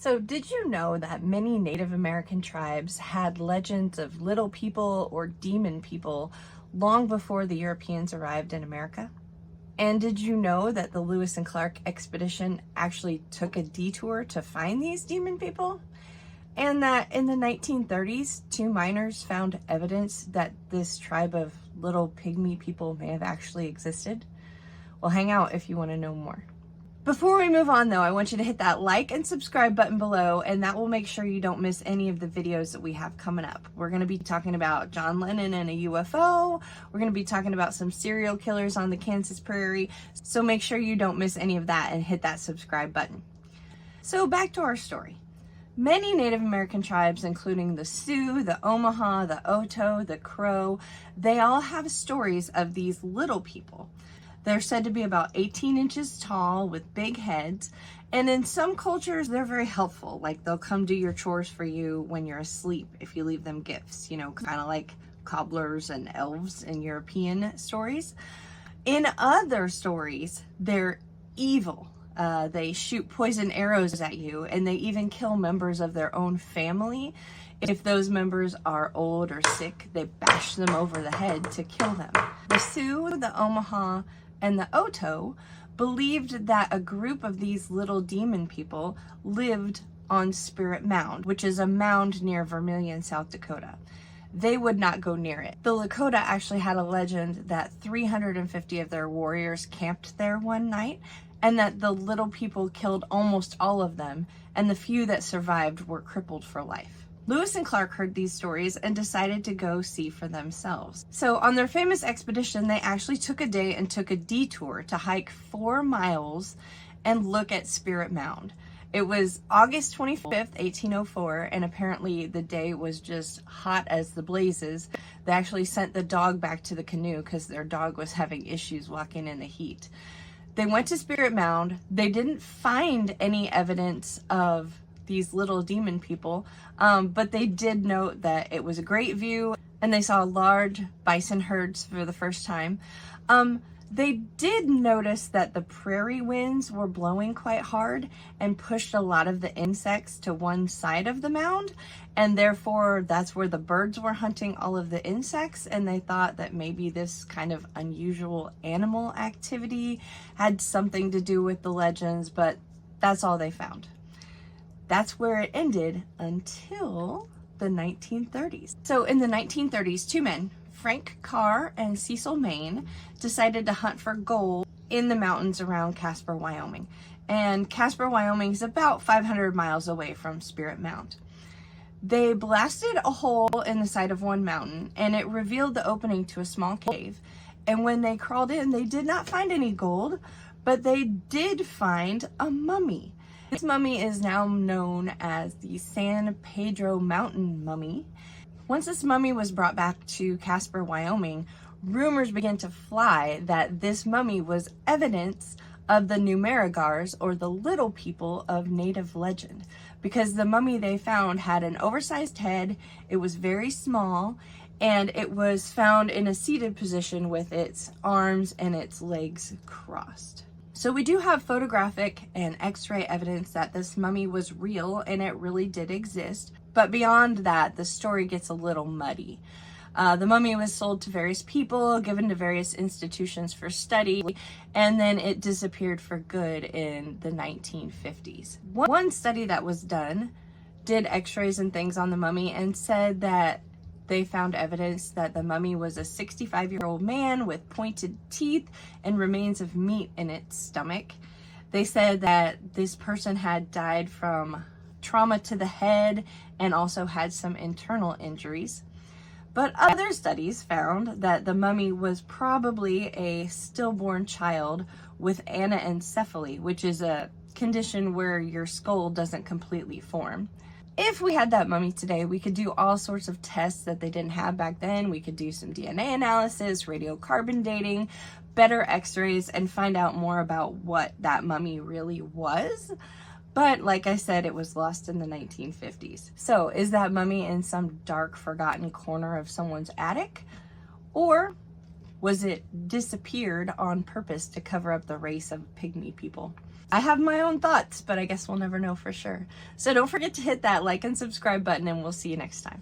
So did you know that many Native American tribes had legends of little people or demon people long before the Europeans arrived in America? And did you know that the Lewis and Clark expedition actually took a detour to find these demon people? And that in the 1930s, two miners found evidence that this tribe of little pygmy people may have actually existed? Well, hang out if you want to know more. Before we move on though, I want you to hit that like and subscribe button below, and that will make sure you don't miss any of the videos that we have coming up. We're going to be talking about John Lennon and a UFO. We're going to be talking about some serial killers on the Kansas prairie. So make sure you don't miss any of that and hit that subscribe button. So back to our story. Many Native American tribes, including the Sioux, the Omaha, the Oto, the Crow, they all have stories of these little people. They're said to be about 18 inches tall with big heads. And in some cultures, they're very helpful. Like they'll come do your chores for you when you're asleep if you leave them gifts, you know, kind of like cobblers and elves in European stories. In other stories, they're evil. They shoot poison arrows at you, and they even kill members of their own family. If those members are old or sick, they bash them over the head to kill them. The Sioux, the Omaha, and the Oto believed that a group of these little demon people lived on Spirit Mound, which is a mound near Vermillion, South Dakota. They would not go near it. The Lakota actually had a legend that 350 of their warriors camped there one night, and that the little people killed almost all of them, and the few that survived were crippled for life. Lewis and Clark heard these stories and decided to go see for themselves. So on their famous expedition, they actually took a day and took a detour to hike 4 miles and look at Spirit Mound. It was August 25th, 1804, and apparently the day was just hot as the blazes. They actually sent the dog back to the canoe because their dog was having issues walking in the heat. They went to Spirit Mound. They didn't find any evidence of these little demon people, but they did note that it was a great view, and they saw large bison herds for the first time. They did notice that the prairie winds were blowing quite hard and pushed a lot of the insects to one side of the mound, and therefore that's where the birds were hunting all of the insects, and they thought that maybe this kind of unusual animal activity had something to do with the legends, but that's all they found. That's where it ended until the 1930s. So in the 1930s, two men, Frank Carr and Cecil Maine, decided to hunt for gold in the mountains around Casper, Wyoming. And Casper, Wyoming is about 500 miles away from Spirit Mound. They blasted a hole in the side of one mountain, and it revealed the opening to a small cave. And when they crawled in, they did not find any gold, but they did find a mummy. This mummy is now known as the San Pedro Mountain Mummy. Once this mummy was brought back to Casper, Wyoming, rumors began to fly that this mummy was evidence of the Nimerigars, or the little people of Native legend, because the mummy they found had an oversized head, it was very small, and it was found in a seated position with its arms and its legs crossed. So we do have photographic and x-ray evidence that this mummy was real and it really did exist. But beyond that, the story gets a little muddy. The mummy was sold to various people, given to various institutions for study, and then it disappeared for good in the 1950s. One study that was done did x-rays and things on the mummy and said that they found evidence that the mummy was a 65-year-old man with pointed teeth and remains of meat in its stomach. They said that this person had died from trauma to the head and also had some internal injuries. But other studies found that the mummy was probably a stillborn child with anencephaly, which is a condition where your skull doesn't completely form. If we had that mummy today, we could do all sorts of tests that they didn't have back then. We could do some DNA analysis, radiocarbon dating, better x-rays, and find out more about what that mummy really was. But like I said, it was lost in the 1950s. So is that mummy in some dark, forgotten corner of someone's attic? Or was it disappeared on purpose to cover up the race of pygmy people? I have my own thoughts, but I guess we'll never know for sure. So don't forget to hit that like and subscribe button, and we'll see you next time.